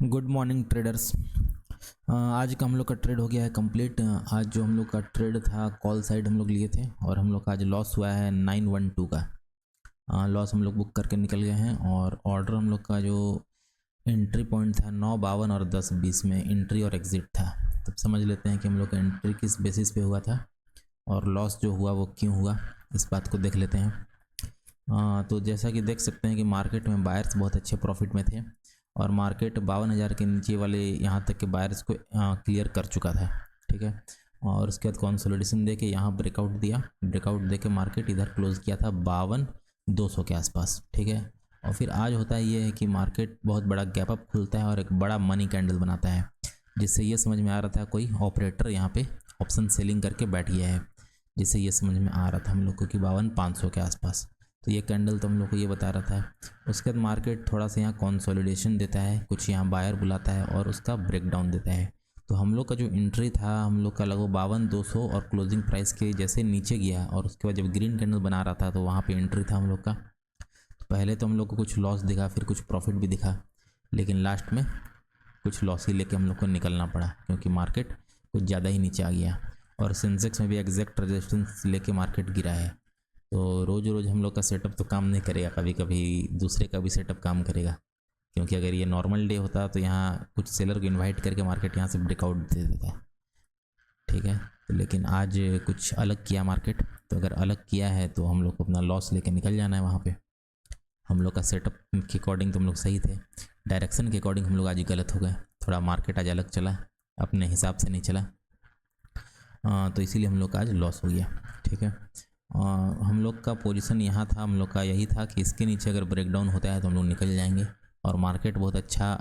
Good morning traders. आज का हम लोग का ट्रेड हो गया है कंप्लीट। आज जो हम लोग का ट्रेड था कॉल साइड हम लोग लिए थे और हम लोग का आज लॉस हुआ है 912 का लॉस हम लोग बुक करके निकल गए हैं। और ऑर्डर हम लोग का जो एंट्री पॉइंट था 9:52 और 10:20 में एंट्री और एग्ज़िट था। तब समझ लेते हैं कि हम लोग का एंट्री किस बेसिस पे हुआ था और लॉस जो हुआ वो क्यों हुआ, इस बात को देख लेते हैं। तो जैसा कि देख सकते हैं कि मार्केट में बायर्स बहुत अच्छे प्रॉफिट में थे और मार्केट 52,000 के नीचे वाले यहाँ तक के बायर्स को क्लियर कर चुका था। ठीक है, और उसके बाद कंसोलिडेशन दे के यहाँ ब्रेकआउट दिया, ब्रेकआउट दे के मार्केट इधर क्लोज किया था 52,200 के आसपास। ठीक है, और फिर आज होता है ये है कि मार्केट बहुत बड़ा गैप अप खुलता है और एक बड़ा मनी कैंडल बनाता है, जिससे ये समझ में आ रहा था कोई ऑपरेटर यहाँ पे ऑप्शन सेलिंग करके बैठ गया है, जिससे ये समझ में आ रहा था हम लोग को कि 52,500 के आसपास। तो ये कैंडल तो हम लोग को ये बता रहा था। उसके बाद मार्केट थोड़ा सा यहाँ कंसोलिडेशन देता है, कुछ यहाँ बायर बुलाता है और उसका ब्रेकडाउन देता है। तो हम लोग का जो एंट्री था हम लोग का लगभग 52,200 और क्लोजिंग प्राइस के जैसे नीचे गया और उसके बाद जब ग्रीन कैंडल बना रहा था तो वहाँ पे एंट्री था हम लोग का। तो पहले तो हम लोग को कुछ लॉस दिखा, फिर कुछ प्रॉफिट भी दिखा, लेकिन लास्ट में कुछ लॉस ही लेके हम लोग को निकलना पड़ा क्योंकि मार्केट कुछ ज़्यादा ही नीचे आ गया और सेंसेक्स में भी एग्जैक्ट रेजिस्टेंस लेके मार्केट गिरा है। तो रोज़ रोज़ हम लोग का सेटअप तो काम नहीं करेगा, कभी कभी दूसरे का भी सेटअप काम करेगा, क्योंकि अगर ये नॉर्मल डे होता तो यहाँ कुछ सेलर को इनवाइट करके मार्केट यहाँ से ब्रेकआउट दे देता। ठीक है, तो लेकिन आज कुछ अलग किया मार्केट, तो अगर अलग किया है तो हम लोग को अपना लॉस लेके निकल जाना है। वहाँ पे हम लोग का सेटअप के अकॉर्डिंग तो हम लोग सही थे, डायरेक्शन के अकॉर्डिंग हम लोग आज गलत हो गए। थोड़ा मार्केट आज अलग चला, अपने हिसाब से नहीं चला, तो इसीलिए हम लोग का आज लॉस हो गया। ठीक है, हम लोग का पोजीशन यहाँ था, हम लोग का यही था कि इसके नीचे अगर ब्रेकडाउन होता है तो हम लोग निकल जाएंगे। और मार्केट बहुत अच्छा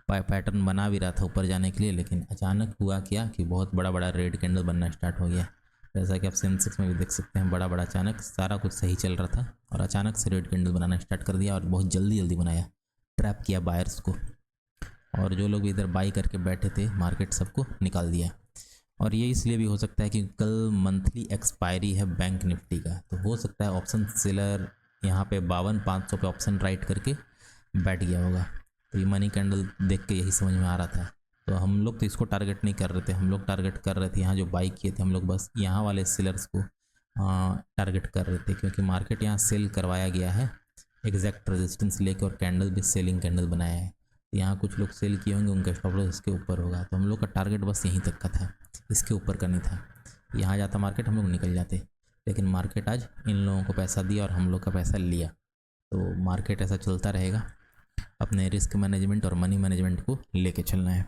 पैटर्न बना भी रहा था ऊपर जाने के लिए, लेकिन अचानक हुआ क्या कि बहुत बड़ा बड़ा रेड कैंडल बनना स्टार्ट हो गया। जैसा कि आप सेंसेक्स में भी देख सकते हैं, बड़ा बड़ा अचानक सारा कुछ सही चल रहा था और अचानक से रेड कैंडल बनाना स्टार्ट कर दिया और बहुत जल्दी जल्दी बनाया, ट्रैप किया बायर्स को। और जो लोग इधर बाई करके बैठे थे मार्केट सबको निकाल दिया। और ये इसलिए भी हो सकता है कि कल मंथली एक्सपायरी है बैंक निफ्टी का, तो हो सकता है ऑप्शन सेलर यहाँ पे 52,500 पे ऑप्शन राइट करके बैठ गया होगा। तो ये मनी कैंडल देख के यही समझ में आ रहा था। तो हम लोग तो इसको टारगेट नहीं कर रहे थे, हम लोग टारगेट कर रहे थे यहाँ जो बाई किए थे, हम लोग बस यहाँ वाले सेलर्स को टारगेट कर रहे थे, क्योंकि मार्केट यहाँ सेल करवाया गया है एग्जैक्ट रेजिस्टेंस लेके और कैंडल भी सेलिंग कैंडल बनाया है। यहाँ कुछ लोग सेल किए होंगे, उनका स्टॉप लॉस इसके ऊपर होगा, तो हम लोग का टारगेट बस यहीं तक का था, इसके ऊपर का नहीं था। यहाँ जाता मार्केट हम लोग निकल जाते, लेकिन मार्केट आज इन लोगों को पैसा दिया और हम लोग का पैसा लिया। तो मार्केट ऐसा चलता रहेगा, अपने रिस्क मैनेजमेंट और मनी मैनेजमेंट को लेके चलना है।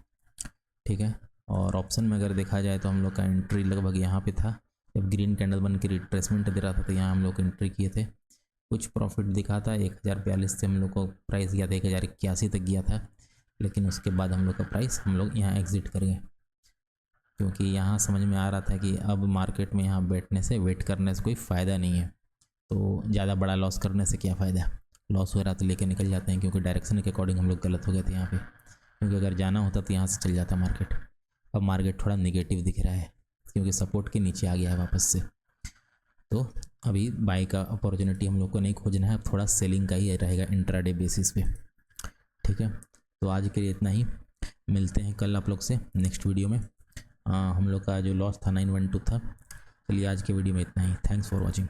ठीक है, और ऑप्शन में अगर देखा जाए तो हम लोग का एंट्री लगभग यहाँ पे था, जब ग्रीन कैंडल बन के रिट्रेसमेंट दे रहा था तो यहाँ हम लोग एंट्री किए थे। कुछ प्रॉफिट दिखा था, 1042 से हम लोग को प्राइस गया था 1081 तक गया था, लेकिन उसके बाद हम लोग का प्राइस हम लोग यहाँ एग्ज़िट कर गए, क्योंकि यहाँ समझ में आ रहा था कि अब मार्केट में यहाँ बैठने से वेट करने से कोई फ़ायदा नहीं है, तो ज़्यादा बड़ा लॉस करने से क्या फ़ायदा। लॉस हो रहा तो लेके निकल जाते हैं, क्योंकि डायरेक्शन के अकॉर्डिंग हम लोग गलत हो गए थे यहाँ पे, क्योंकि अगर जाना होता तो यहाँ से चल जाता मार्केट। अब मार्केट थोड़ा निगेटिव दिख रहा है क्योंकि सपोर्ट के नीचे आ गया है वापस से, तो अभी बाई का अपॉर्चुनिटी हम लोग को नहीं खोजना है, अब थोड़ा सेलिंग का ही रहेगा इंट्राडे बेसिस पे। ठीक है, तो आज के लिए इतना ही, मिलते हैं कल आप लोग से नेक्स्ट वीडियो में। हम लोग का जो लॉस था 912 था। चलिए आज के वीडियो में इतना ही, थैंक्स फॉर वॉचिंग।